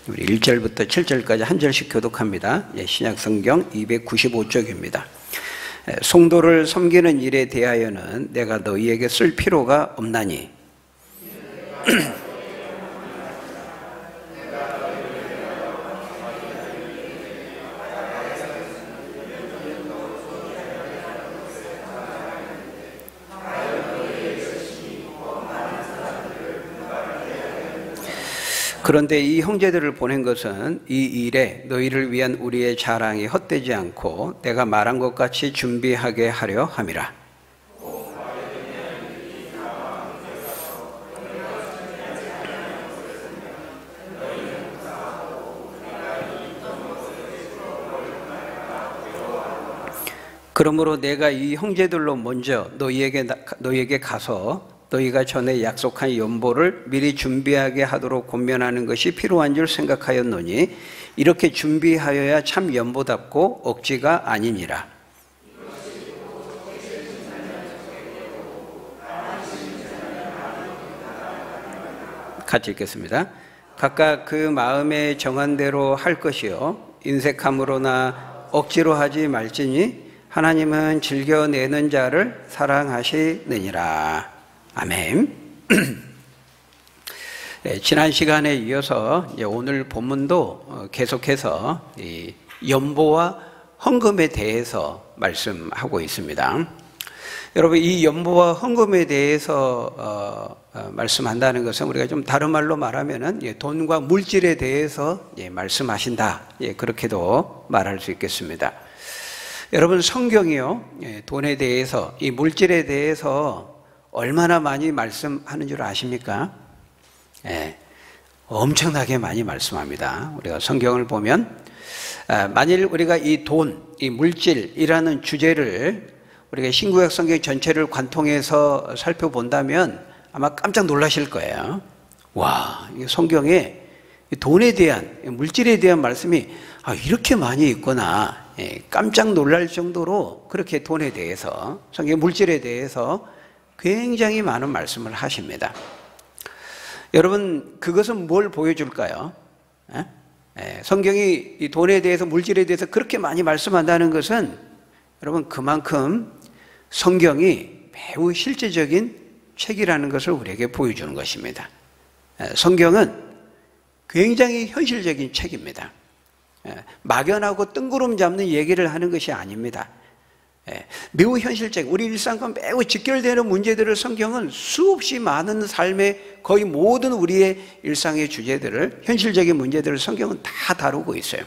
우리 1절부터 7절까지 한 절씩 교독합니다. 신약성경 295쪽입니다. 성도를 섬기는 일에 대하여는 내가 너희에게 쓸 필요가 없나니 그런데 이 형제들을 보낸 것은 이 일에 너희를 위한 우리의 자랑이 헛되지 않고 내가 말한 것 같이 준비하게 하려 함이라. 그러므로 내가 이 형제들로 먼저 너희에게 가서 너희가 전에 약속한 연보를 미리 준비하게 하도록 권면하는 것이 필요한 줄 생각하였노니 이렇게 준비하여야 참 연보답고 억지가 아니니라. 같이 읽겠습니다. 각각 그 마음에 정한 대로 할 것이요 인색함으로나 억지로 하지 말지니 하나님은 즐겨내는 자를 사랑하시느니라. 아멘. 지난 시간에 이어서 오늘 본문도 계속해서 이 연보와 헌금에 대해서 말씀하고 있습니다. 여러분, 이 연보와 헌금에 대해서 말씀한다는 것은 우리가 좀 다른 말로 말하면은 돈과 물질에 대해서 말씀하신다, 그렇게도 말할 수 있겠습니다. 여러분, 성경이요 돈에 대해서, 이 물질에 대해서 얼마나 많이 말씀하는 줄 아십니까? 엄청나게 많이 말씀합니다. 우리가 성경을 보면 만일 우리가 이 돈, 이 물질이라는 주제를 우리가 신구약 성경 전체를 관통해서 살펴본다면 아마 깜짝 놀라실 거예요. 와, 이 성경에 돈에 대한, 물질에 대한 말씀이 이렇게 많이 있구나. 깜짝 놀랄 정도로 그렇게 돈에 대해서, 성경 물질에 대해서 굉장히 많은 말씀을 하십니다. 여러분, 그것은 뭘 보여줄까요? 성경이 이 돈에 대해서, 물질에 대해서 그렇게 많이 말씀한다는 것은 여러분, 그만큼 성경이 매우 실제적인 책이라는 것을 우리에게 보여주는 것입니다. 성경은 굉장히 현실적인 책입니다. 막연하고 뜬구름 잡는 얘기를 하는 것이 아닙니다. 매우 현실적, 우리 일상과 매우 직결되는 문제들을 성경은 수없이 많은 삶의 거의 모든 우리의 일상의 주제들을, 현실적인 문제들을 성경은 다 다루고 있어요.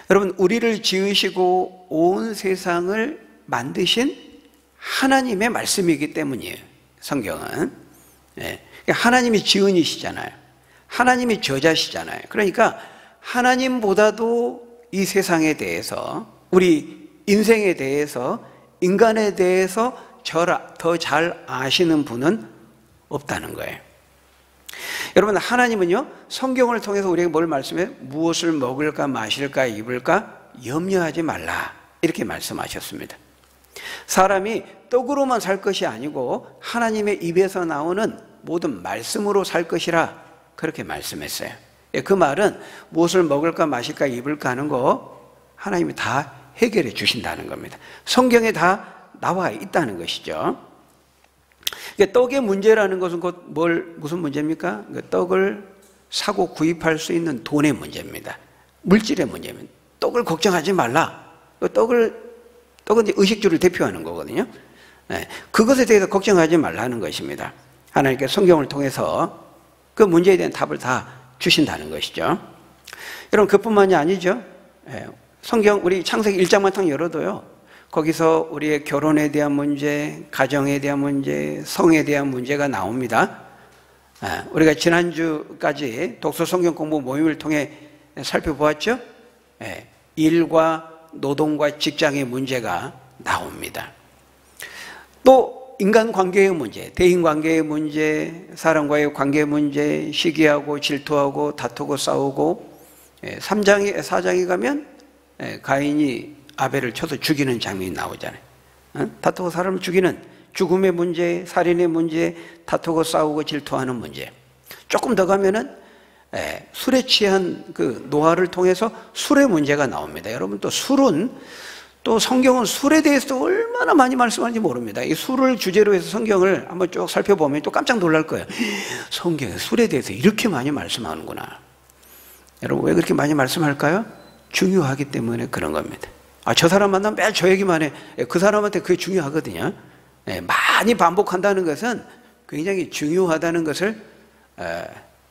여러분, 우리를 지으시고 온 세상을 만드신 하나님의 말씀이기 때문이에요. 성경은 하나님이 지은이시잖아요. 하나님이 저자시잖아요. 그러니까 하나님보다도 이 세상에 대해서, 우리 인생에 대해서, 인간에 대해서 더 잘 아시는 분은 없다는 거예요. 여러분, 하나님은요 성경을 통해서 우리에게 뭘 말씀해요? 무엇을 먹을까 마실까 입을까 염려하지 말라, 이렇게 말씀하셨습니다. 사람이 떡으로만 살 것이 아니고 하나님의 입에서 나오는 모든 말씀으로 살 것이라, 그렇게 말씀했어요. 그 말은 무엇을 먹을까 마실까 입을까 하는 거 하나님이 다 해결해 주신다는 겁니다. 성경에 다 나와 있다는 것이죠. 떡의 문제라는 것은 곧 무슨 문제입니까? 떡을 사고 구입할 수 있는 돈의 문제입니다. 물질의 문제입니다. 떡을 걱정하지 말라. 떡은 이제 의식주를 대표하는 거거든요. 그것에 대해서 걱정하지 말라는 것입니다. 하나님께 성경을 통해서 그 문제에 대한 답을 다 주신다는 것이죠. 여러분, 그뿐만이 아니죠. 성경 우리 창세기 1장만 딱 열어도요, 거기서 우리의 결혼에 대한 문제, 가정에 대한 문제, 성에 대한 문제가 나옵니다. 우리가 지난주까지 독서 성경 공부 모임을 통해 살펴보았죠. 일과 노동과 직장의 문제가 나옵니다. 또 인간관계의 문제, 대인관계의 문제, 사람과의 관계 문제, 시기하고 질투하고 다투고 싸우고, 4장에 가면 가인이 아벨을 쳐서 죽이는 장면이 나오잖아요. 다투고 사람을 죽이는 죽음의 문제, 살인의 문제, 다투고 싸우고 질투하는 문제. 조금 더 가면은 술에 취한 그 노화를 통해서 술의 문제가 나옵니다. 여러분, 또 술은, 또 성경은 술에 대해서 얼마나 많이 말씀하는지 모릅니다. 이 술을 주제로 해서 성경을 한번 쭉 살펴보면 또 깜짝 놀랄 거예요. 성경에 술에 대해서 이렇게 많이 말씀하는구나. 여러분, 왜 그렇게 많이 말씀할까요? 중요하기 때문에 그런 겁니다. 저 사람 만나면 매일 저 얘기만 해. 그 사람한테 그게 중요하거든요. 많이 반복한다는 것은 굉장히 중요하다는 것을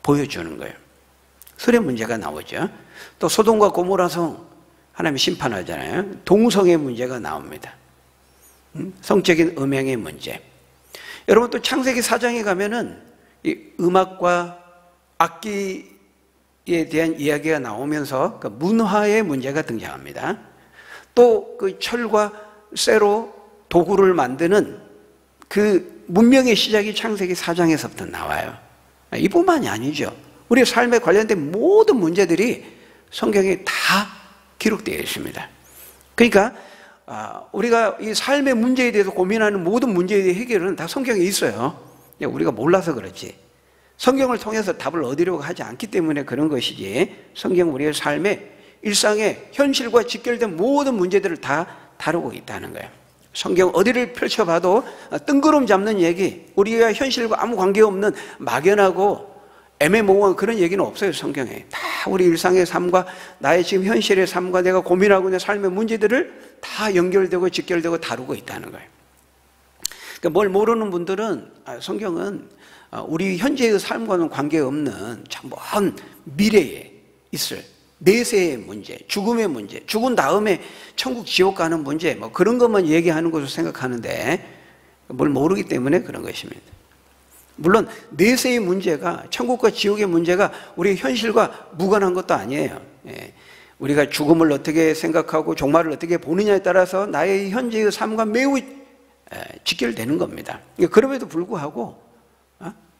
보여주는 거예요. 술의 문제가 나오죠. 또 소돔과 고모라성 하나님이 심판하잖아요. 동성의 문제가 나옵니다. 성적인 음행의 문제. 여러분, 또 창세기 4장에 가면은 이 음악과 악기에 대한 이야기가 나오면서 그 문화의 문제가 등장합니다. 또 그 철과 쇠로 도구를 만드는 그 문명의 시작이 창세기 4장에서부터 나와요. 이뿐만이 아니죠. 우리 삶에 관련된 모든 문제들이 성경에 다 기록되어 있습니다. 그러니까 우리가 이 삶의 문제에 대해서 고민하는 모든 문제에 대한 해결은 다 성경에 있어요. 우리가 몰라서 그렇지. 성경을 통해서 답을 얻으려고 하지 않기 때문에 그런 것이지, 성경은 우리의 삶의 일상의 현실과 직결된 모든 문제들을 다 다루고 있다는 거예요. 성경 어디를 펼쳐봐도 뜬구름 잡는 얘기, 우리가 현실과 아무 관계없는 막연하고 애매모호한 그런 얘기는 없어요. 성경에 다 우리 일상의 삶과 나의 지금 현실의 삶과 내가 고민하고 있는 삶의 문제들을 다 연결되고 직결되고 다루고 있다는 거예요. 그러니까 뭘 모르는 분들은 성경은 우리 현재의 삶과는 관계없는 참 먼 미래에 있을 내세의 문제, 죽음의 문제, 죽은 다음에 천국 지옥 가는 문제, 뭐 그런 것만 얘기하는 것으로 생각하는데 뭘 모르기 때문에 그런 것입니다. 물론 내세의 문제가, 천국과 지옥의 문제가 우리 현실과 무관한 것도 아니에요. 우리가 죽음을 어떻게 생각하고 종말을 어떻게 보느냐에 따라서 나의 현재의 삶과 매우 직결되는 겁니다. 그럼에도 불구하고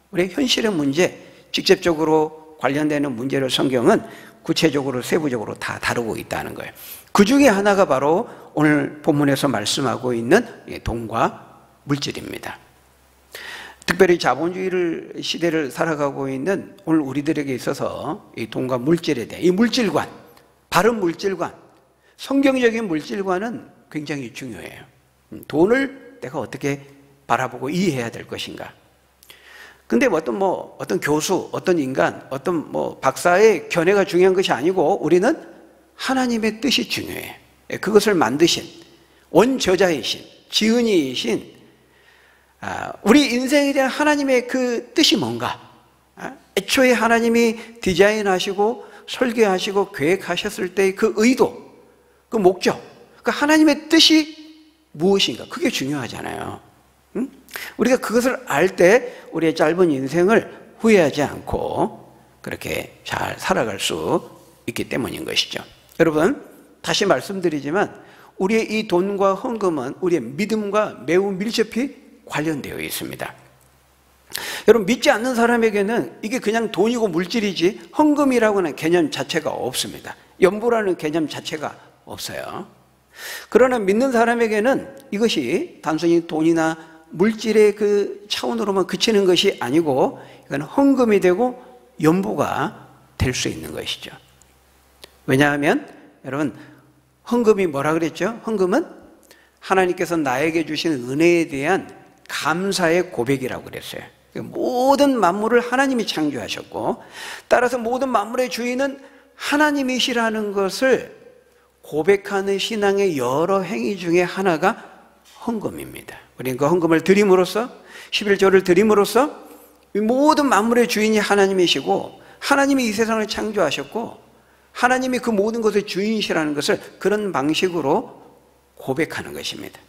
우리 현실의 문제, 직접적으로 관련되는 문제를 성경은 구체적으로 세부적으로 다 다루고 있다는 거예요. 그 중에 하나가 바로 오늘 본문에서 말씀하고 있는 돈과 물질입니다. 특별히 자본주의 시대를 살아가고 있는 오늘 우리들에게 있어서 이 돈과 물질에 대한 이 물질관, 바른 물질관, 성경적인 물질관은 굉장히 중요해요. 돈을 내가 어떻게 바라보고 이해해야 될 것인가. 근데 어떤 교수, 어떤 인간, 어떤 박사의 견해가 중요한 것이 아니고 우리는 하나님의 뜻이 중요해요. 그것을 만드신 원저자이신, 지은이이신 우리 인생에 대한 하나님의 그 뜻이 뭔가? 애초에 하나님이 디자인하시고 설계하시고 계획하셨을 때의 그 의도, 그 목적, 그 하나님의 뜻이 무엇인가? 그게 중요하잖아요. 우리가 그것을 알 때 우리의 짧은 인생을 후회하지 않고 그렇게 잘 살아갈 수 있기 때문인 것이죠. 여러분, 다시 말씀드리지만 우리의 이 돈과 헌금은 우리의 믿음과 매우 밀접히 관련되어 있습니다. 여러분, 믿지 않는 사람에게는 이게 그냥 돈이고 물질이지 헌금이라고 하는 개념 자체가 없습니다. 연보라는 개념 자체가 없어요. 그러나 믿는 사람에게는 이것이 단순히 돈이나 물질의 그 차원으로만 그치는 것이 아니고 이건 헌금이 되고 연보가 될 수 있는 것이죠. 왜냐하면 여러분, 헌금이 뭐라 그랬죠? 헌금은 하나님께서 나에게 주신 은혜에 대한 감사의 고백이라고 그랬어요. 모든 만물을 하나님이 창조하셨고 따라서 모든 만물의 주인은 하나님이시라는 것을 고백하는 신앙의 여러 행위 중에 하나가 헌금입니다. 우리는 그 헌금을 드림으로써, 11조를 드림으로써 모든 만물의 주인이 하나님이시고 하나님이 이 세상을 창조하셨고 하나님이 그 모든 것의 주인이시라는 것을 그런 방식으로 고백하는 것입니다.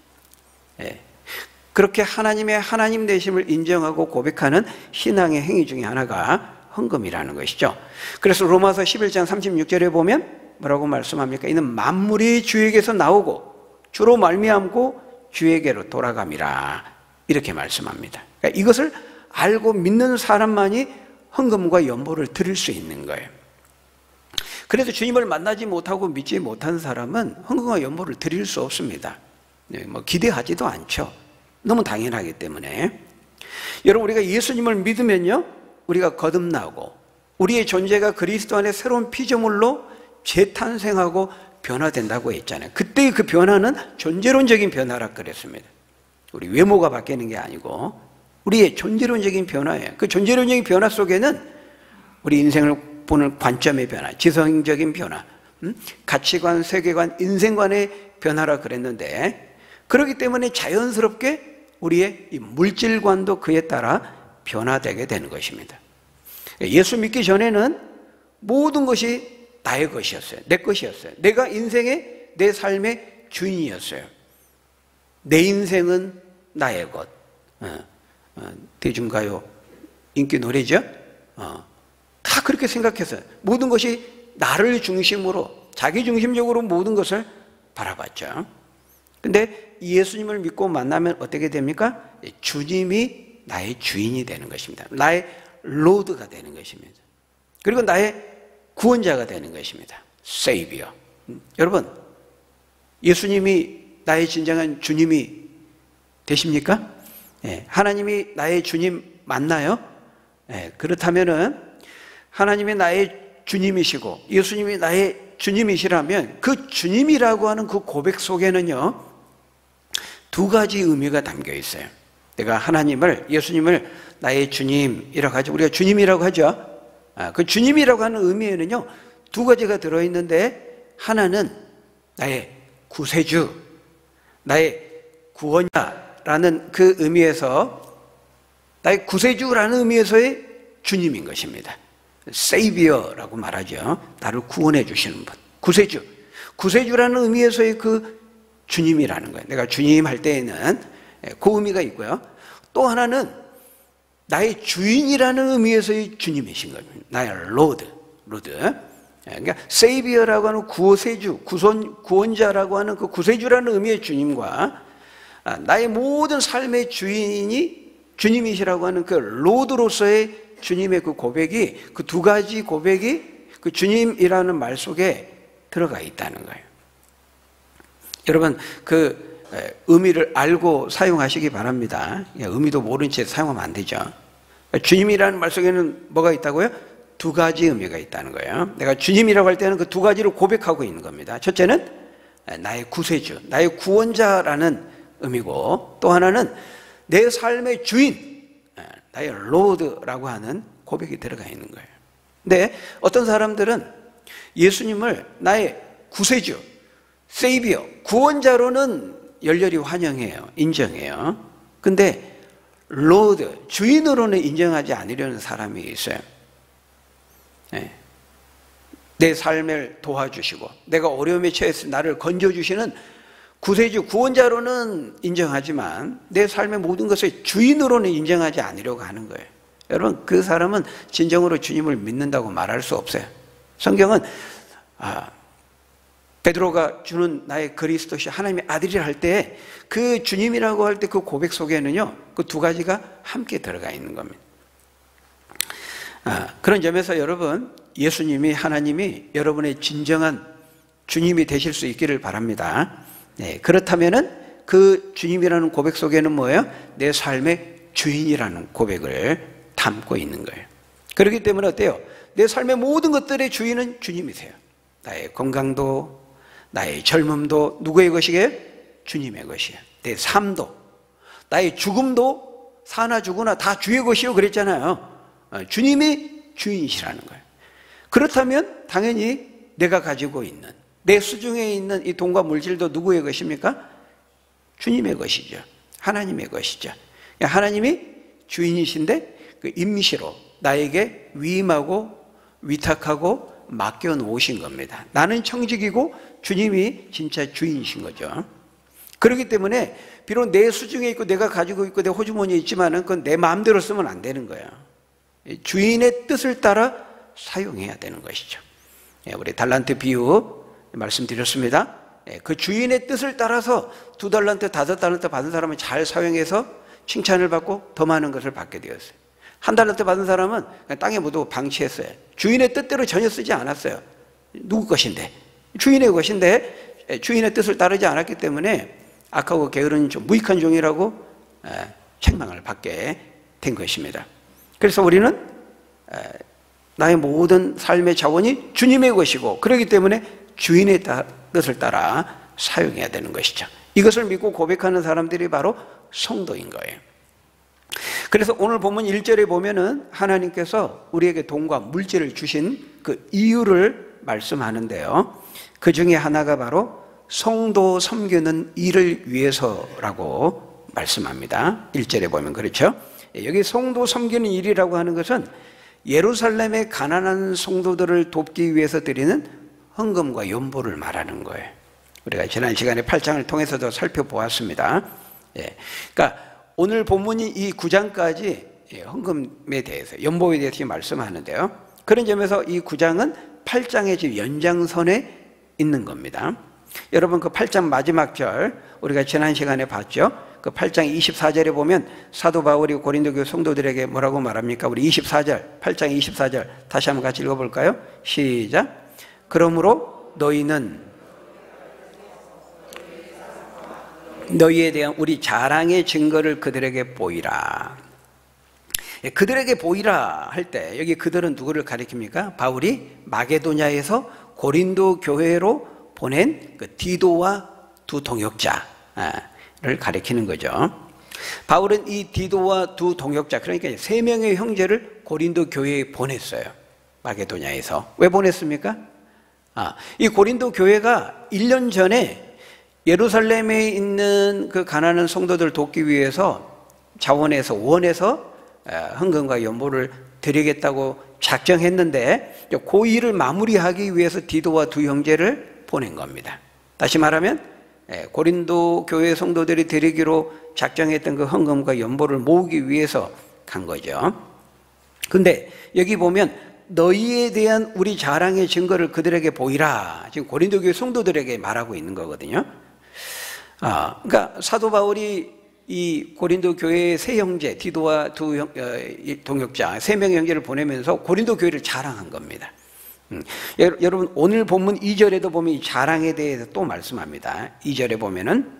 그렇게 하나님의 하나님 되심을 인정하고 고백하는 신앙의 행위 중에 하나가 헌금이라는 것이죠. 그래서 로마서 11장 36절에 보면 뭐라고 말씀합니까? 이는 만물이 주에게서 나오고 주로 말미암고 주에게로 돌아감이라, 이렇게 말씀합니다. 그러니까 이것을 알고 믿는 사람만이 헌금과 연보를 드릴 수 있는 거예요. 그래서 주님을 만나지 못하고 믿지 못한 사람은 헌금과 연보를 드릴 수 없습니다. 기대하지도 않죠. 너무 당연하기 때문에. 여러분, 우리가 예수님을 믿으면요, 우리가 거듭나고 우리의 존재가 그리스도 안에 새로운 피조물로 재탄생하고 변화된다고 했잖아요. 그때의 그 변화는 존재론적인 변화라 그랬습니다. 우리 외모가 바뀌는 게 아니고 우리의 존재론적인 변화예요. 그 존재론적인 변화 속에는 우리 인생을 보는 관점의 변화, 지성적인 변화, 가치관, 세계관, 인생관의 변화라 그랬는데, 그렇기 때문에 자연스럽게 우리의 이 물질관도 그에 따라 변화되게 되는 것입니다. 예수 믿기 전에는 모든 것이 나의 것이었어요. 내 것이었어요. 내가 인생의, 내 삶의 주인이었어요. 내 인생은 나의 것. 대중가요 인기 노래죠. 다 그렇게 생각했어요. 모든 것이 나를 중심으로, 자기 중심적으로 모든 것을 바라봤죠. 근데 예수님을 믿고 만나면 어떻게 됩니까? 주님이 나의 주인이 되는 것입니다. 나의 로드가 되는 것입니다. 그리고 나의 구원자가 되는 것입니다. 세이비어. 여러분, 예수님이 나의 진정한 주님이 되십니까? 하나님이 나의 주님 맞나요? 그렇다면은 하나님이 나의 주님이시고 예수님이 나의 주님이시라면 그 주님이라고 하는 그 고백 속에는요, 두 가지 의미가 담겨 있어요. 내가 하나님을, 예수님을 나의 주님이라고 하죠. 우리가 주님이라고 하죠. 그 주님이라고 하는 의미에는요, 두 가지가 들어있는데, 하나는 나의 구세주, 나의 구원자라는 그 의미에서, 나의 구세주라는 의미에서의 주님인 것입니다. 세이비어라고 말하죠. 나를 구원해 주시는 분. 구세주. 구세주라는 의미에서의 그 주님이라는 거예요. 내가 주님 할 때에는 그 의미가 있고요. 또 하나는 나의 주인이라는 의미에서의 주님이신 겁니다. 나의 로드. 그러니까 세이비어라고 하는 구세주, 구원자라고 하는 그 구세주라는 의미의 주님과 나의 모든 삶의 주인이 주님이시라고 하는 그 로드로서의 주님의 그 고백이, 그 두 가지 고백이 그 주님이라는 말 속에 들어가 있다는 거예요. 여러분, 그 의미를 알고 사용하시기 바랍니다. 의미도 모른 채 사용하면 안 되죠. 주님이라는 말 속에는 뭐가 있다고요? 두 가지 의미가 있다는 거예요. 내가 주님이라고 할 때는 그 두 가지를 고백하고 있는 겁니다. 첫째는 나의 구세주, 나의 구원자라는 의미고, 또 하나는 내 삶의 주인, 나의 로드라고 하는 고백이 들어가 있는 거예요. 근데 어떤 사람들은 예수님을 나의 구세주, 세이비어, 구원자로는 열렬히 환영해요. 인정해요. 근데 로드, 주인으로는 인정하지 않으려는 사람이 있어요. 내 삶을 도와주시고 내가 어려움에 처했을 나를 건져주시는 구세주, 구원자로는 인정하지만 내 삶의 모든 것을 주인으로는 인정하지 않으려고 하는 거예요. 여러분, 그 사람은 진정으로 주님을 믿는다고 말할 수 없어요. 성경은 베드로가 주는 나의 그리스도시 하나님의 아들이라 할 때 그 주님이라고 할 때 그 고백 속에는요, 그 두 가지가 함께 들어가 있는 겁니다. 그런 점에서 여러분, 예수님이, 하나님이 여러분의 진정한 주님이 되실 수 있기를 바랍니다. 그렇다면은 그 주님이라는 고백 속에는 뭐예요? 내 삶의 주인이라는 고백을 담고 있는 거예요. 그렇기 때문에 어때요? 내 삶의 모든 것들의 주인은 주님이세요. 나의 건강도, 나의 젊음도 누구의 것이게요? 주님의 것이에요. 내 삶도, 나의 죽음도, 사나 죽으나 다 주의 것이요 그랬잖아요. 주님이 주인이시라는 거예요. 그렇다면 당연히 내가 가지고 있는, 내 수중에 있는 이 돈과 물질도 누구의 것입니까? 주님의 것이죠. 하나님의 것이죠. 하나님이 주인이신데 그 임시로 나에게 위임하고 위탁하고 맡겨놓으신 겁니다. 나는 청직이고 주님이 진짜 주인이신 거죠. 그렇기 때문에 비록 내 수중에 있고 내가 가지고 있고 내 호주머니에 있지만은 그건 내 마음대로 쓰면 안 되는 거예요. 주인의 뜻을 따라 사용해야 되는 것이죠. 우리 달란트 비유 말씀드렸습니다. 그 주인의 뜻을 따라서 2달란트, 5달란트 받은 사람은 잘 사용해서 칭찬을 받고 더 많은 것을 받게 되었어요. 1달란트 받은 사람은 그냥 땅에 묻고 방치했어요. 주인의 뜻대로 전혀 쓰지 않았어요. 누구 것인데? 주인의 것인데 주인의 뜻을 따르지 않았기 때문에 악하고 게으른 종, 무익한 종이라고 책망을 받게 된 것입니다. 그래서 우리는 나의 모든 삶의 자원이 주님의 것이고 그렇기 때문에 주인의 뜻을 따라 사용해야 되는 것이죠. 이것을 믿고 고백하는 사람들이 바로 성도인 거예요. 그래서 오늘 본문 1절에 보면은 하나님께서 우리에게 돈과 물질을 주신 그 이유를 말씀하는데요. 그 중에 하나가 바로 성도 섬기는 일을 위해서라고 말씀합니다. 1절에 보면 그렇죠. 여기 성도 섬기는 일이라고 하는 것은 예루살렘의 가난한 성도들을 돕기 위해서 드리는 헌금과 연보를 말하는 거예요. 우리가 지난 시간에 8장을 통해서도 살펴보았습니다. 그러니까 오늘 본문이 이 9장까지 헌금에 대해서, 연보에 대해서 말씀하는데요. 그런 점에서 이 9장은 8장의 지금 연장선에 있는 겁니다. 여러분 그 8장 마지막 절 우리가 지난 시간에 봤죠. 그 8장 24절에 보면 사도 바울이 고린도 교회 성도들에게 뭐라고 말합니까? 우리 24절, 8장 24절 다시 한번 같이 읽어볼까요? 시작. 그러므로 너희는 너희에 대한 우리 자랑의 증거를 그들에게 보이라. 그들에게 보이라 할 때 여기 그들은 누구를 가리킵니까? 바울이 마게도냐에서 고린도 교회로 보낸 그 디도와 두 동역자를 가리키는 거죠. 바울은 이 디도와 두 동역자, 그러니까 3명의 형제를 고린도 교회에 보냈어요. 마게도냐에서. 왜 보냈습니까? 이 고린도 교회가 1년 전에 예루살렘에 있는 그 가난한 성도들 돕기 위해서 자원에서 원해서 헌금과 연보를 드리겠다고 작정했는데 그 일을 마무리하기 위해서 디도와 두 형제를 보낸 겁니다. 다시 말하면 고린도 교회 성도들이 드리기로 작정했던 그 헌금과 연보를 모으기 위해서 간 거죠. 근데 여기 보면 너희에 대한 우리 자랑의 증거를 그들에게 보이라. 지금 고린도 교회 성도들에게 말하고 있는 거거든요. 그러니까 사도 바울이 이 고린도 교회의 세 형제, 디도와 두 동역자, 3명의 형제를 보내면서 고린도 교회를 자랑한 겁니다. 여러분 오늘 본문 2절에도 보면 이 자랑에 대해서 또 말씀합니다. 2절에 보면은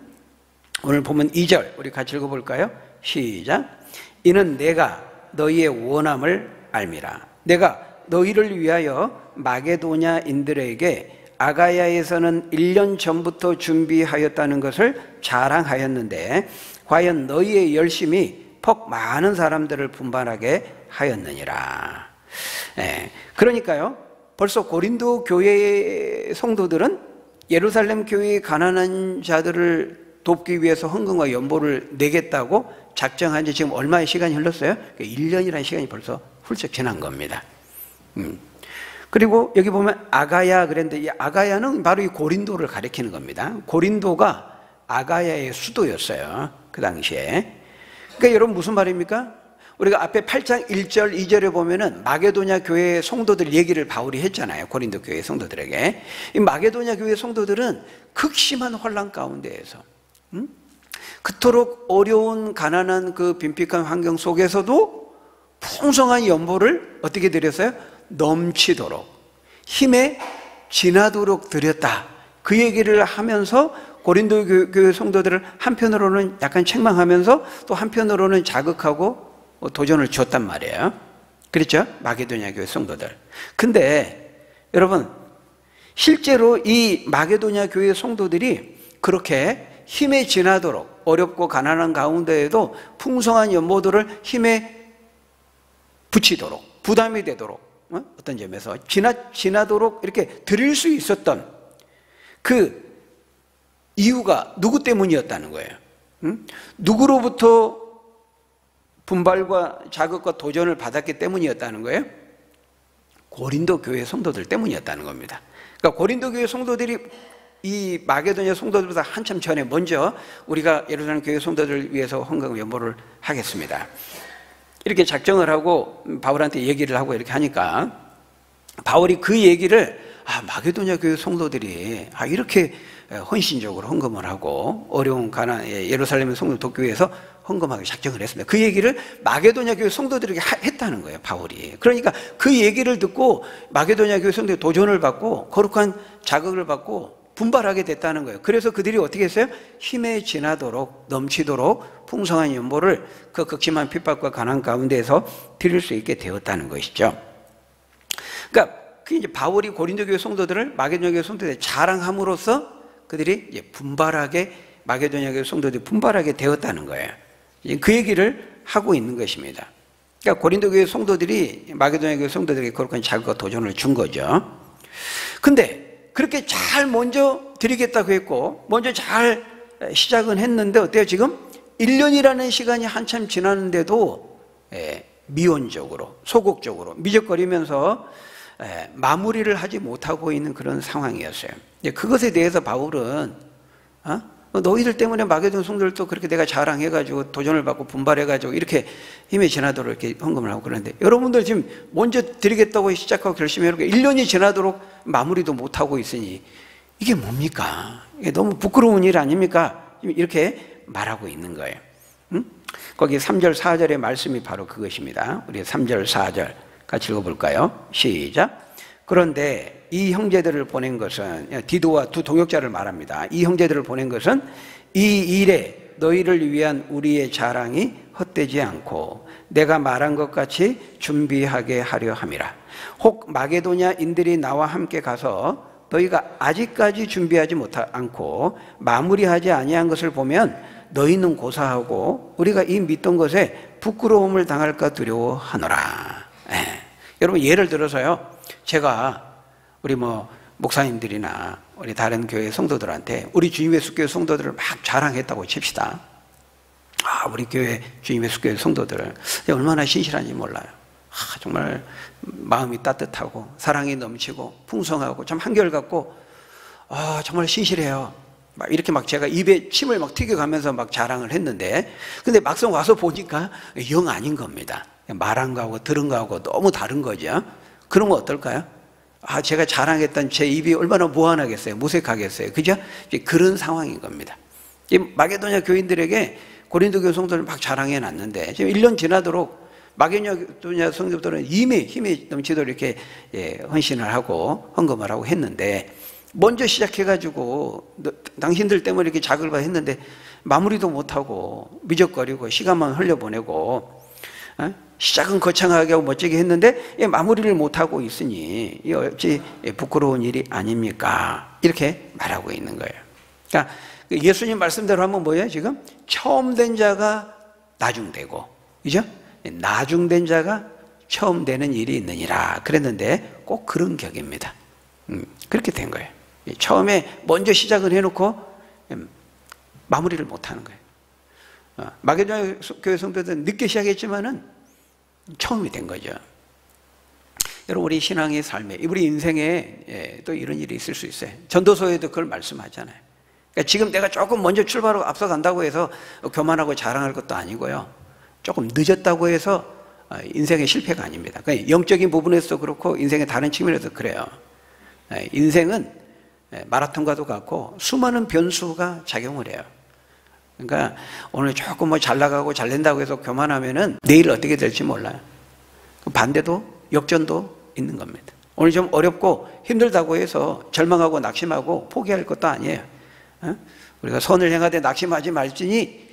오늘 본문 2절 우리 같이 읽어볼까요? 시작. 이는 내가 너희의 원함을 알미라. 내가 너희를 위하여 마게도냐인들에게 아가야에서는 1년 전부터 준비하였다는 것을 자랑하였는데 과연 너희의 열심이 퍽 많은 사람들을 분발하게 하였느니라. 그러니까요, 벌써 고린도 교회의 성도들은 예루살렘 교회의 가난한 자들을 돕기 위해서 헌금과 연보를 내겠다고 작정한 지 지금 얼마의 시간이 흘렀어요? 1년이라는 시간이 벌써 훌쩍 지난 겁니다. 그리고 여기 보면 아가야 그랬는데 이 아가야는 바로 이 고린도를 가리키는 겁니다. 고린도가 아가야의 수도였어요. 그 당시에. 그러니까 여러분 무슨 말입니까? 우리가 앞에 8장 1절 2절에 보면은 마게도냐 교회 성도들 얘기를 바울이 했잖아요. 고린도 교회 성도들에게. 이 마게도냐 교회 성도들은 극심한 환난 가운데에서 그토록 어려운 가난한 그 빈핍한 환경 속에서도 풍성한 연보를 어떻게 드렸어요? 넘치도록 힘에 지나도록 드렸다. 그 얘기를 하면서 고린도 교회 성도들을 한편으로는 약간 책망하면서 또 한편으로는 자극하고 도전을 줬단 말이에요. 그렇죠? 마게도냐 교회 성도들. 근데 여러분 실제로 이 마게도냐 교회 성도들이 그렇게 힘에 지나도록 어렵고 가난한 가운데에도 풍성한 연보들을 힘에 붙이도록 부담이 되도록 어떤 점에서 지나도록 이렇게 드릴 수 있었던 그 이유가 누구 때문이었다는 거예요? 누구로부터 분발과 자극과 도전을 받았기 때문이었다는 거예요? 고린도 교회 성도들 때문이었다는 겁니다. 그러니까 고린도 교회 성도들이 이 마게도냐 성도들보다 한참 전에 먼저 우리가 예루살렘 교회 성도들을 위해서 헌금 연보를 하겠습니다. 이렇게 작정을 하고 바울한테 얘기를 하고 이렇게 하니까 바울이 그 얘기를 마게도냐 교회 성도들이 이렇게 헌신적으로 헌금을 하고 어려운 예루살렘 성도들 돕기 위해서 헌금하기 작정을 했습니다. 그 얘기를 마게도냐 교회 성도들에게 했다는 거예요, 바울이. 그러니까 그 얘기를 듣고 마게도냐 교회 성도들이 도전을 받고 거룩한 자극을 받고 분발하게 됐다는 거예요. 그래서 그들이 어떻게 했어요? 힘에 지나도록 넘치도록 풍성한 연보를 그 극심한 핍박과 가난 가운데에서 드릴 수 있게 되었다는 것이죠. 그러니까 그 이제 바울이 고린도 교회 성도들을 마게도냐 교회 성도들에 자랑함으로써 그들이 이제 마게도냐 교회 성도들이 분발하게 되었다는 거예요. 그 얘기를 하고 있는 것입니다. 그러니까 고린도 교회 성도들이 마게도냐 교회 성도들에게 거룩한 자극과 도전을 준 거죠. 근데 그렇게 잘 먼저 드리겠다고 했고 먼저 잘 시작은 했는데 어때요? 지금 1년이라는 시간이 한참 지났는데도 미온적으로 소극적으로 미적거리면서 마무리를 하지 못하고 있는 그런 상황이었어요. 그것에 대해서 바울은 너희들 때문에 마게도냐 성도들도 그렇게 내가 자랑해가지고 도전을 받고 분발해가지고 이렇게 힘이 지나도록 이렇게 헌금을 하고 그러는데 여러분들 지금 먼저 드리겠다고 시작하고 결심해놓고 1년이 지나도록 마무리도 못하고 있으니 이게 뭡니까? 이게 너무 부끄러운 일 아닙니까? 이렇게 말하고 있는 거예요. 거기 3절 4절의 말씀이 바로 그것입니다. 우리 3절 4절 같이 읽어볼까요? 시작. 그런데 이 형제들을 보낸 것은 디도와 두 동역자를 말합니다. 이 형제들을 보낸 것은 이 일에 너희를 위한 우리의 자랑이 헛되지 않고 내가 말한 것 같이 준비하게 하려 함이라. 혹 마게도냐인들이 나와 함께 가서 너희가 아직까지 준비하지 않고 마무리하지 아니한 것을 보면 너희는 고사하고 우리가 이 믿던 것에 부끄러움을 당할까 두려워하노라. 여러분 예를 들어서요, 제가 우리 목사님들이나 우리 다른 교회 성도들한테 우리 주님의 숫교회 성도들을 막 자랑했다고 칩시다. 우리 교회 주님의 숫교회 성도들 얼마나 신실한지 몰라요. 정말 마음이 따뜻하고 사랑이 넘치고 풍성하고 참 한결같고 정말 신실해요. 이렇게 제가 입에 침을 튀겨가면서 자랑을 했는데 근데 막상 와서 보니까 영 아닌 겁니다. 말한 거하고 들은 거하고 너무 다른 거죠. 그러면 어떨까요? 제가 자랑했던 제 입이 얼마나 무한하겠어요. 무색하겠어요. 그죠? 그런 상황인 겁니다. 마게도냐 교인들에게 고린도 교회 성도를 막 자랑해 놨는데 지금 1년 지나도록 마게도냐 성도들은 이미 힘이 넘치도록 이렇게 헌신을 하고 헌금을 하고 했는데 먼저 시작해가지고 당신들 때문에 이렇게 자극을 받아 했는데 마무리도 못하고 미적거리고 시간만 흘려보내고 시작은 거창하게 하고 멋지게 했는데 마무리를 못하고 있으니 어찌 부끄러운 일이 아닙니까? 이렇게 말하고 있는 거예요. 그러니까 예수님 말씀대로 하면 뭐예요? 지금 처음 된 자가 나중되고, 그죠? 나중된 자가 처음 되는 일이 있느니라 그랬는데 꼭 그런 격입니다. 그렇게 된 거예요. 처음에 먼저 시작을 해놓고 마무리를 못하는 거예요. 마게도냐 교회 성도들은 늦게 시작했지만은 처음이 된 거죠. 여러분 우리 신앙의 삶에 우리 인생에 또 이런 일이 있을 수 있어요. 전도서에도 그걸 말씀하잖아요. 그러니까 지금 내가 조금 먼저 출발하고 앞서간다고 해서 교만하고 자랑할 것도 아니고요. 조금 늦었다고 해서 인생의 실패가 아닙니다. 그러니까 영적인 부분에서도 그렇고 인생의 다른 측면에서도 그래요. 인생은 마라톤과도 같고 수많은 변수가 작용을 해요. 그러니까 오늘 조금 잘 나가고 잘 된다고 해서 교만하면은 내일 어떻게 될지 몰라요. 반대도 역전도 있는 겁니다. 오늘 좀 어렵고 힘들다고 해서 절망하고 낙심하고 포기할 것도 아니에요. 우리가 선을 행하되 낙심하지 말지니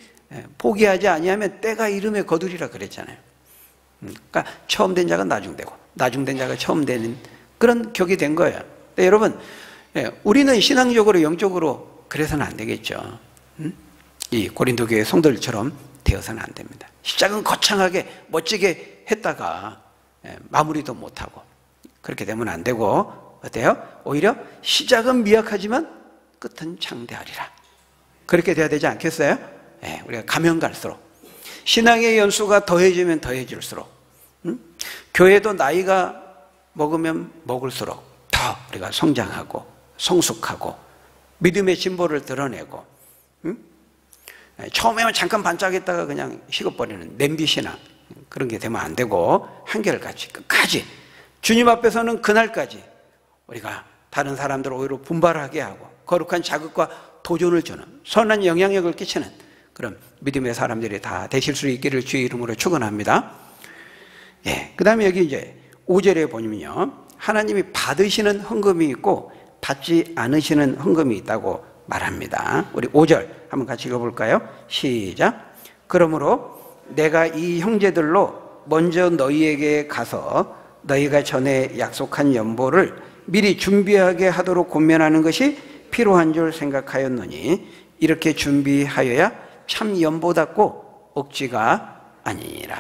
포기하지 아니하면 때가 이름에 거두리라 그랬잖아요. 그러니까 처음 된 자가 나중되고 나중된 자가 처음 되는 그런 격이 된 거예요. 여러분 우리는 신앙적으로 영적으로 그래서는 안 되겠죠. 이 고린도 교회 성도들처럼 되어서는 안 됩니다. 시작은 거창하게 멋지게 했다가 마무리도 못하고 그렇게 되면 안 되고 어때요? 오히려 시작은 미약하지만 끝은 창대하리라. 그렇게 돼야 되지 않겠어요? 우리가 가면 갈수록 신앙의 연수가 더해지면 더해질수록 교회도 나이가 먹으면 먹을수록 더 우리가 성장하고 성숙하고 믿음의 진보를 드러내고 처음에만 잠깐 반짝했다가 그냥 식어버리는 냄비신앙 그런 게 되면 안 되고 한결같이 끝까지 주님 앞에서는 그날까지 우리가 다른 사람들을 오히려 분발하게 하고 거룩한 자극과 도전을 주는 선한 영향력을 끼치는 그런 믿음의 사람들이 다 되실 수 있기를 주의 이름으로 축원합니다. 그 다음에 여기 이제 5절에 보면요, 하나님이 받으시는 헌금이 있고 받지 않으시는 헌금이 있다고 말합니다. 우리 5절 한번 같이 읽어볼까요? 시작. 그러므로 내가 이 형제들로 먼저 너희에게 가서 너희가 전에 약속한 연보를 미리 준비하게 하도록 권면하는 것이 필요한 줄 생각하였노니 이렇게 준비하여야 참 연보답고 억지가 아니니라.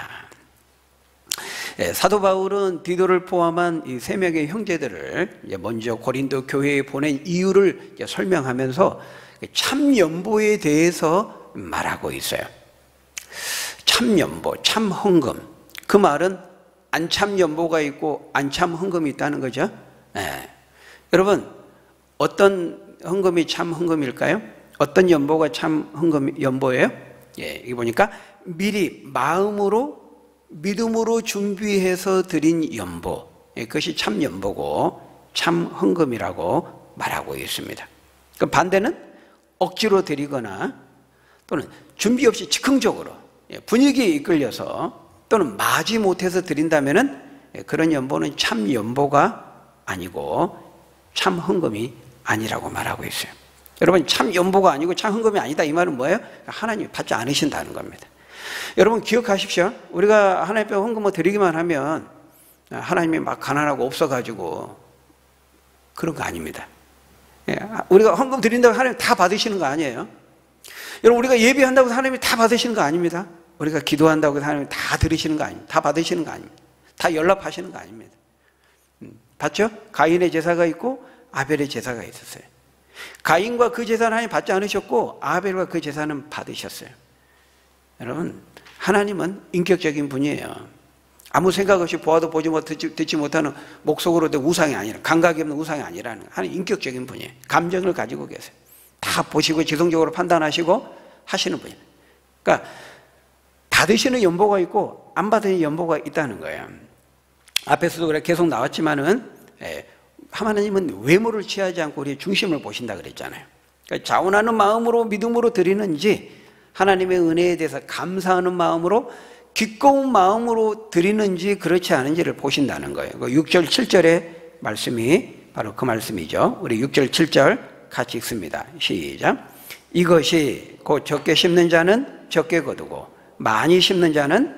사도 바울은 디도를 포함한 이 세 명의 형제들을 먼저 고린도 교회에 보낸 이유를 설명하면서 참 연보에 대해서 말하고 있어요. 참 연보, 참 헌금. 그 말은 안참 연보가 있고 안참 헌금이 있다는 거죠. 여러분, 어떤 헌금이 참 헌금일까요? 어떤 연보가 참 연보예요? 여기 보니까 미리 마음으로 믿음으로 준비해서 드린 연보, 그것이 참 연보고 참 헌금이라고 말하고 있습니다. 그 반대는 억지로 드리거나 또는 준비 없이 즉흥적으로 분위기에 이끌려서 또는 마지 못해서 드린다면은 그런 연보는 참 연보가 아니고 참 헌금이 아니라고 말하고 있어요. 여러분, 참 연보가 아니고 참 헌금이 아니다, 이 말은 뭐예요? 하나님이 받지 않으신다는 겁니다. 여러분 기억하십시오. 우리가 하나님 앞에 헌금을 드리기만 하면 하나님이 막 가난하고 없어가지고 그런 거 아닙니다. 우리가 헌금 드린다고 하나님 다 받으시는 거 아니에요. 여러분, 우리가 예배한다고 해서 하나님이 다 받으시는 거 아닙니다. 우리가 기도한다고 해서 하나님이 다 들으시는 거 아닙니다. 다 받으시는 거 아닙니다. 다 연락하시는 거 아닙니다. 봤죠? 가인의 제사가 있고 아벨의 제사가 있었어요. 가인과 그 제사는 하나님 받지 않으셨고 아벨과 그 제사는 받으셨어요. 여러분, 하나님은 인격적인 분이에요. 아무 생각 없이 보아도 보지 못하고 듣지 못하는 목속으로 된 우상이 아니라, 감각이 없는 우상이 아니라는, 하나님 인격적인 분이에요. 감정을 가지고 계세요. 다 보시고 지성적으로 판단하시고 하시는 분이에요. 그러니까 받으시는 연보가 있고 안 받으시는 연보가 있다는 거예요. 앞에서도 그래 계속 나왔지만은 하나님은 외모를 취하지 않고 우리의 중심을 보신다 그랬잖아요. 그러니까 자원하는 마음으로 믿음으로 드리는지, 하나님의 은혜에 대해서 감사하는 마음으로 기꺼운 마음으로 드리는지 그렇지 않은지를 보신다는 거예요. 6절 7절의 말씀이 바로 그 말씀이죠. 우리 6절 7절 같이 읽습니다. 시작. 이것이 곧 적게 심는 자는 적게 거두고 많이 심는 자는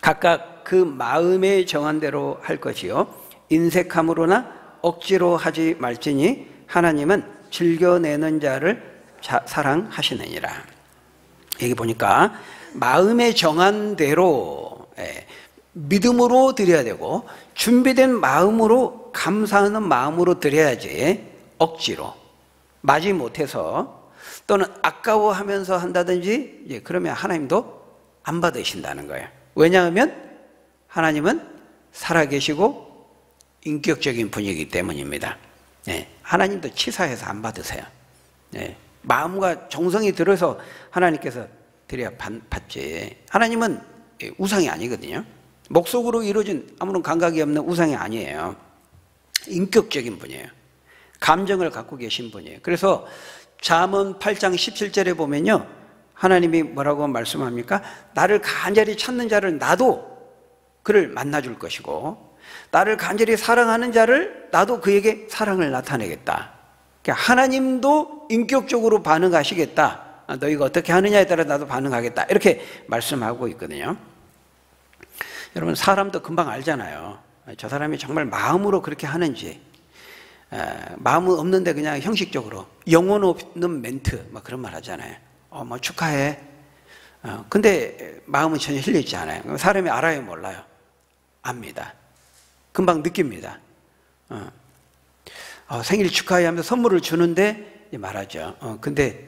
각각 그 마음에 정한 대로 할 것이요 인색함으로나 억지로 하지 말지니 하나님은 즐겨내는 자를 사랑하시느니라. 여기 보니까 마음에 정한 대로 믿음으로 드려야 되고 준비된 마음으로 감사하는 마음으로 드려야지 억지로 마지 못해서 또는 아까워하면서 한다든지 그러면 하나님도 안 받으신다는 거예요. 왜냐하면 하나님은 살아계시고 인격적인 분이기 때문입니다. 하나님도 치사해서 안 받으세요. 마음과 정성이 들어서 하나님께서 드려야 받지. 하나님은 우상이 아니거든요. 목속으로 이루어진 아무런 감각이 없는 우상이 아니에요. 인격적인 분이에요. 감정을 갖고 계신 분이에요. 그래서 잠언 8장 17절에 보면요, 하나님이 뭐라고 말씀합니까? 나를 간절히 찾는 자를 나도 그를 만나줄 것이고 나를 간절히 사랑하는 자를 나도 그에게 사랑을 나타내겠다. 하나님도 인격적으로 반응하시겠다. 너희가 어떻게 하느냐에 따라 나도 반응하겠다. 이렇게 말씀하고 있거든요. 여러분, 사람도 금방 알잖아요. 저 사람이 정말 마음으로 그렇게 하는지. 마음은 없는데 그냥 형식적으로 영혼 없는 멘트 막 그런 말 하잖아요. 뭐 축하해. 근데 마음은 전혀 흘리지 않아요. 사람이 알아요, 몰라요? 압니다. 금방 느낍니다. 생일 축하해 하면서 선물을 주는데 말하죠. 근데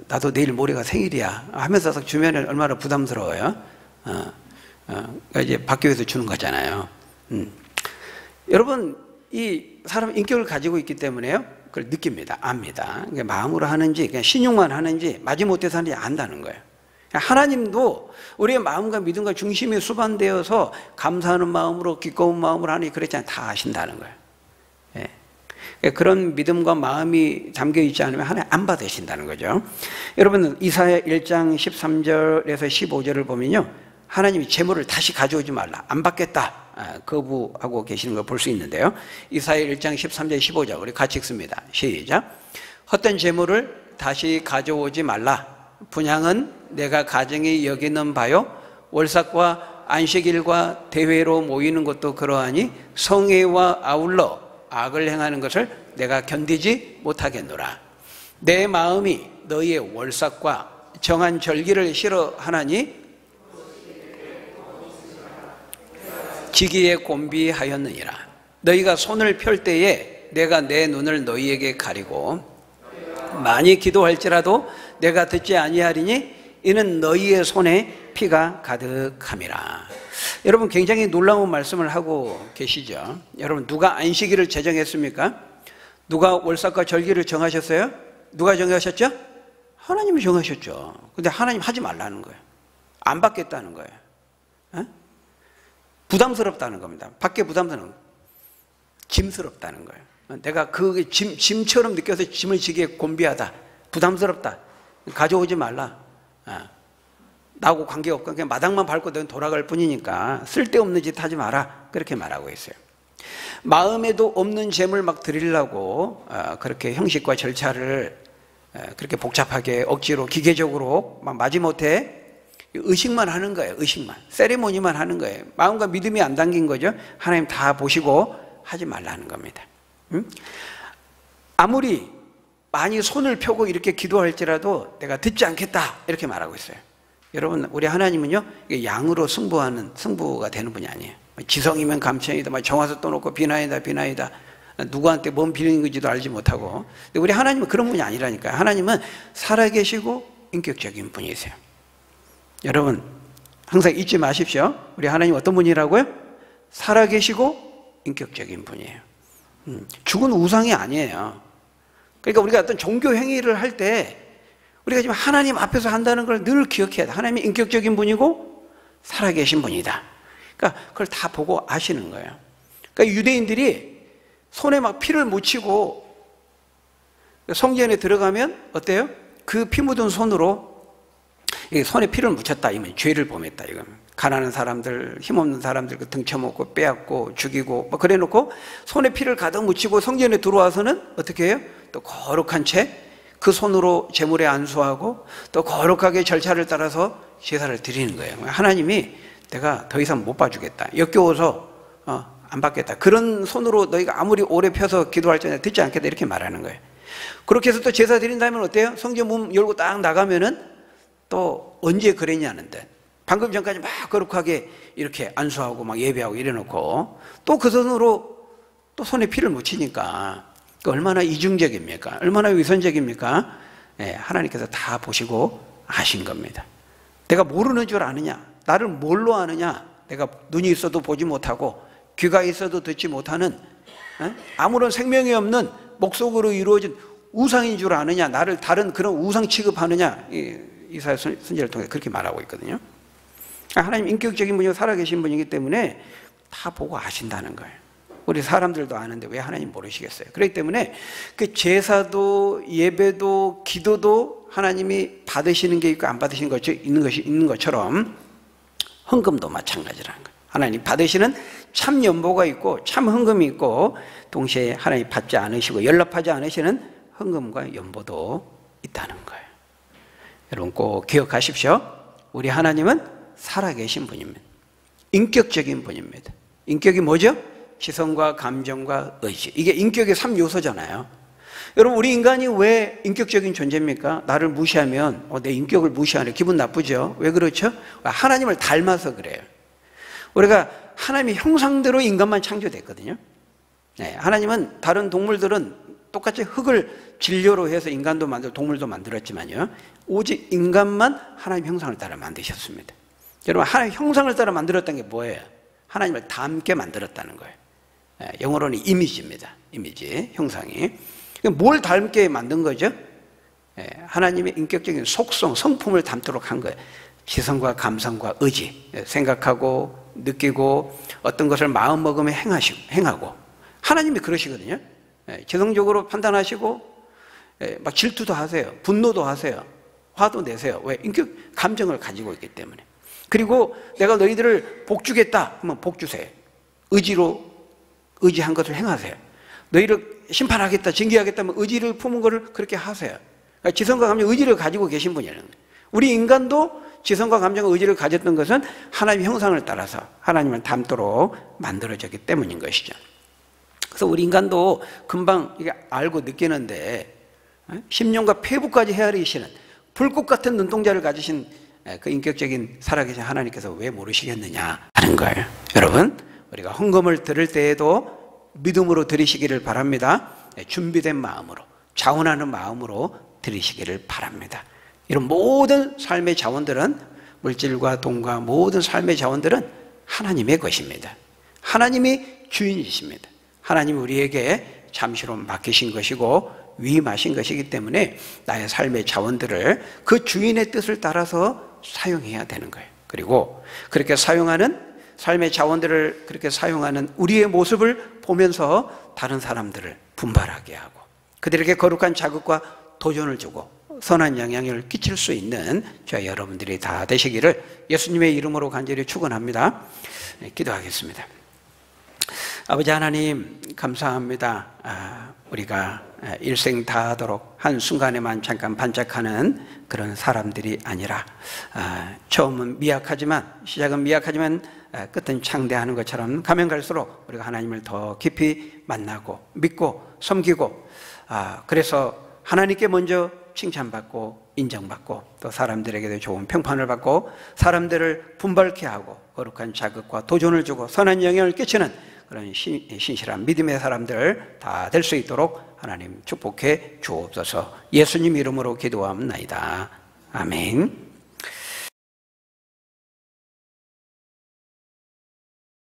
나도 내일 모레가 생일이야 하면서 주면은 얼마나 부담스러워요. 그러니까 이제 박교에서 주는 거잖아요. 여러분, 이 사람 인격을 가지고 있기 때문에요, 그걸 느낍니다. 압니다. 그러니까 마음으로 하는지 그냥 신용만 하는지 마지못해서 하는지 안다는 거예요. 하나님도 우리의 마음과 믿음과 중심이 수반되어서 감사하는 마음으로 기꺼운 마음으로 하니 그렇지 않아요. 다 아신다는 거예요. 그런 믿음과 마음이 담겨 있지 않으면 하나님 안 받으신다는 거죠. 여러분, 이사야 1장 13절에서 15절을 보면요, 하나님이 재물을 다시 가져오지 말라, 안 받겠다 거부하고 계시는 걸 볼 수 있는데요. 이사야 1장 13절 15절 우리 같이 읽습니다. 시작. 헛된 재물을 다시 가져오지 말라. 분향은 내가 가정이 여기는 바요 월삭과 안식일과 대회로 모이는 것도 그러하니 성회와 아울러 악을 행하는 것을 내가 견디지 못하겠노라. 내 마음이 너희의 월삭과 정한 절기를 싫어하나니 지기에 곤비하였느니라. 너희가 손을 펼 때에 내가 내 눈을 너희에게 가리고 많이 기도할지라도 내가 듣지 아니하리니 이는 너희의 손에 피가 가득함이라. 여러분, 굉장히 놀라운 말씀을 하고 계시죠. 여러분, 누가 안식일을 제정했습니까? 누가 월삭과 절기를 정하셨어요? 누가 정하셨죠? 하나님이 정하셨죠. 근데 하나님 하지 말라는 거예요. 안 받겠다는 거예요. 에? 부담스럽다는 겁니다. 받기 부담스러운, 짐스럽다는 거예요. 내가 그게 짐처럼 느껴서 짐을 지기에 곤비하다, 부담스럽다, 가져오지 말라. 나하고 관계없고 그냥 마당만 밟고 넌 돌아갈 뿐이니까 쓸데없는 짓 하지 마라, 그렇게 말하고 있어요. 마음에도 없는 재물 막 드리려고 그렇게 형식과 절차를 그렇게 복잡하게 억지로 기계적으로 막 마지못해 의식만 하는 거예요. 의식만, 세리머니만 하는 거예요. 마음과 믿음이 안 담긴 거죠. 하나님 다 보시고 하지 말라는 겁니다. 아무리 많이 손을 펴고 이렇게 기도할지라도 내가 듣지 않겠다, 이렇게 말하고 있어요. 여러분, 우리 하나님은요, 양으로 승부가 되는 분이 아니에요. 지성이면 감천이다, 정화서 떠놓고 비나이다, 누구한테 뭔 비는 건지도 알지 못하고. 근데 우리 하나님은 그런 분이 아니라니까요. 하나님은 살아계시고 인격적인 분이세요. 여러분, 항상 잊지 마십시오. 우리 하나님 어떤 분이라고요? 살아계시고 인격적인 분이에요. 죽은 우상이 아니에요. 그러니까 우리가 어떤 종교 행위를 할 때 우리가 지금 하나님 앞에서 한다는 걸 늘 기억해야 돼. 하나님이 인격적인 분이고 살아계신 분이다. 그러니까 그걸 다 보고 아시는 거예요. 그러니까 유대인들이 손에 막 피를 묻히고 성전에 들어가면 어때요? 그 피 묻은 손으로 손에 피를 묻혔다, 이면 죄를 범했다, 이거. 가난한 사람들, 힘없는 사람들 등쳐먹고 빼앗고 죽이고 뭐 그래 놓고 손에 피를 가득 묻히고 성전에 들어와서는 어떻게 해요? 또 거룩한 채 그 손으로 제물에 안수하고 또 거룩하게 절차를 따라서 제사를 드리는 거예요. 하나님이 내가 더 이상 못 봐주겠다, 역겨워서 안 받겠다, 그런 손으로 너희가 아무리 오래 펴서 기도할지라도 듣지 않겠다, 이렇게 말하는 거예요. 그렇게 해서 또 제사 드린다면 어때요? 성전 문 열고 딱 나가면은 또 언제 그랬냐는데 방금 전까지 막 거룩하게 이렇게 안수하고 막 예배하고 이래놓고 또 그 손으로 또 손에 피를 묻히니까 얼마나 이중적입니까? 얼마나 위선적입니까? 네, 하나님께서 다 보시고 아신 겁니다. 내가 모르는 줄 아느냐? 나를 뭘로 아느냐? 내가 눈이 있어도 보지 못하고 귀가 있어도 듣지 못하는 아무런 생명이 없는 목속으로 이루어진 우상인 줄 아느냐? 나를 다른 그런 우상 취급하느냐? 이사야 선지자를 통해 그렇게 말하고 있거든요. 하나님 인격적인 분이고 살아계신 분이기 때문에 다 보고 아신다는 거예요. 우리 사람들도 아는데 왜 하나님 모르시겠어요? 그렇기 때문에 그 제사도 예배도 기도도 하나님이 받으시는 게 있고 안 받으시는 것이 있는 것처럼 헌금도 마찬가지라는 거예요. 하나님 받으시는 참 연보가 있고 참 헌금이 있고 동시에 하나님 받지 않으시고 연락하지 않으시는 헌금과 연보도 있다는 거예요. 여러분 꼭 기억하십시오. 우리 하나님은 살아계신 분입니다. 인격적인 분입니다. 인격이 뭐죠? 지성과 감정과 의지. 이게 인격의 3요소잖아요. 여러분, 우리 인간이 왜 인격적인 존재입니까? 나를 무시하면 내 인격을 무시하네, 기분 나쁘죠? 왜 그렇죠? 하나님을 닮아서 그래요. 우리가 하나님의 형상대로 인간만 창조됐거든요. 네, 하나님은 다른 동물들은 똑같이 흙을 진료로 해서 인간도 만들고 동물도 만들었지만요, 오직 인간만 하나님 형상을 따라 만드셨습니다. 여러분, 하나님 형상을 따라 만들었다는 게 뭐예요? 하나님을 닮게 만들었다는 거예요. 영어로는 이미지입니다. 이미지, 형상이. 뭘 닮게 만든 거죠? 하나님의 인격적인 속성, 성품을 담도록 한 거예요. 지성과 감성과 의지, 생각하고 느끼고 어떤 것을 마음먹으며 행하고. 하나님이 그러시거든요. 지성적으로 판단하시고 막 질투도 하세요. 분노도 하세요. 화도 내세요. 왜? 인격 감정을 가지고 있기 때문에. 그리고 내가 너희들을 복주겠다 하면 복주세요. 의지한 것을 행하세요. 너희를 심판하겠다, 징계하겠다면 의지를 품은 것을 그렇게 하세요. 그러니까 지성과 감정, 의지를 가지고 계신 분이라는 거예요. 우리 인간도 지성과 감정과 의지를 가졌던 것은 하나님의 형상을 따라서 하나님을 닮도록 만들어졌기 때문인 것이죠. 그래서 우리 인간도 금방 이게 알고 느끼는데 심령과 폐부까지 헤아리시는 불꽃 같은 눈동자를 가지신 그 인격적인 살아계신 하나님께서 왜 모르시겠느냐 하는 거예요. 여러분, 우리가 헌금을 드릴 때에도 믿음으로 드리시기를 바랍니다. 준비된 마음으로, 자원하는 마음으로 드리시기를 바랍니다. 이런 모든 삶의 자원들은, 물질과 돈과 모든 삶의 자원들은 하나님의 것입니다. 하나님이 주인이십니다. 하나님이 우리에게 잠시로 맡기신 것이고 위임하신 것이기 때문에 나의 삶의 자원들을 그 주인의 뜻을 따라서 사용해야 되는 거예요. 그리고 그렇게 사용하는 삶의 자원들을 그렇게 사용하는 우리의 모습을 보면서 다른 사람들을 분발하게 하고 그들에게 거룩한 자극과 도전을 주고 선한 영향을 끼칠 수 있는 저와 여러분들이 다 되시기를 예수님의 이름으로 간절히 축원합니다. 기도하겠습니다. 아버지 하나님, 감사합니다. 우리가 일생 다하도록 한순간에만 잠깐 반짝하는 그런 사람들이 아니라 처음은 미약하지만, 시작은 미약하지만 끝은 창대하는 것처럼 가면 갈수록 우리가 하나님을 더 깊이 만나고 믿고 섬기고, 그래서 하나님께 먼저 칭찬받고 인정받고 또 사람들에게도 좋은 평판을 받고 사람들을 분발케 하고 거룩한 자극과 도전을 주고 선한 영향을 끼치는 그런 신실한 믿음의 사람들 다 될 수 있도록 하나님 축복해 주옵소서. 예수님 이름으로 기도합니다. 아멘.